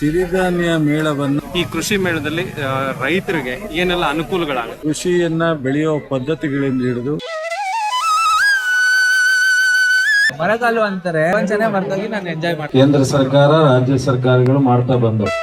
ಸಿರಿಧಾನ್ಯ ಮೇಳವನ್ನು ಈ ಕೃಷಿ ಮೇಳದಲ್ಲಿ ರೈತರಿಗೆ ಏನೆಲ್ಲ ಅನುಕೂಲಗಳಾಗುತ್ತೆ? ಕೃಷಿಯನ್ನ ಬೆಳೆಯೋ ಪದ್ಧತಿಗಳಿಂದ ಹಿಡಿದು ಮರಗಾಲು ಅಂತಾರೆ ವಂಚನೆ ಮರ್ತೋಗಿ ನಾನು ಎಂಜಾಯ್ ಮಾಡ್ತೀನಿ. ಕೇಂದ್ರ ಸರ್ಕಾರ ರಾಜ್ಯ ಸರ್ಕಾರಗಳು ಮಾಡ್ತಾ ಬಂದವು.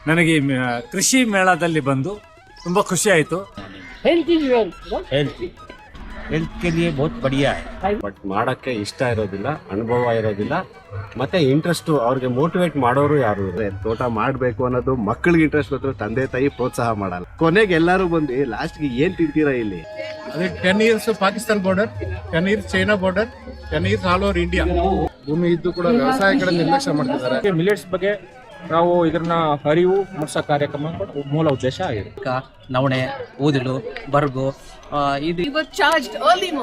ನನಗೆ ಕೃಷಿ ಮೇಳದಲ್ಲಿ ಬಂದು ತುಂಬ ಖುಷಿ ಆಯಿತು. ಹೆಲ್ತ್ के लिए बहुत बढ़िया है. ಬಟ್ ಮಾಡಕ್ಕೆ ಇಷ್ಟ ಇರೋದಿಲ್ಲ, ಅನುಭವ ಇರೋದಿಲ್ಲ, ಮತ್ತೆ ಇಂಟ್ರೆಸ್ಟ್ ಅವ್ರಿಗೆ ಮೋಟಿವೇಟ್ ಮಾಡೋರು ಯಾರು? ತೋಟ ಮಾಡಬೇಕು ಅನ್ನೋದು ಮಕ್ಕಳಿಗೆ ಇಂಟ್ರೆಸ್ಟ್ ಗೊತ್ತಿರೋ ತಂದೆ ತಾಯಿ ಪ್ರೋತ್ಸಾಹ ಮಾಡಲ್ಲ. ಕೊನೆಗೆ ಎಲ್ಲರೂ ಬಂದು ಲಾಸ್ಟ್ಗೆ ಏನ್ ತಿಂತೀರಾ ಇಲ್ಲಿ? ಅದೇ 10 years Pakistan border, 10 years China border, 10 years all over India. ಭೂಮಿ ಇದ್ದು ಕೂಡ ವ್ಯವಸಾಯ ಕಡೆ ನಿರ್ಲಕ್ಷ್ಯ ಮಾಡ್ತಿದ್ದಾರೆ. ಮಿಲೆಟ್ಸ್ ಬಗ್ಗೆ ನಾವು ಇದನ್ನ ಅರಿವು ಮೂಡಿಸೋ ಕಾರ್ಯಕ್ರಮ ಮೂಲ ಉದ್ದೇಶ ಆಗಿದೆ. ನವಣೆ, ಊದಲು, ಬರ್ಗು, ಇದು We were charged early morning.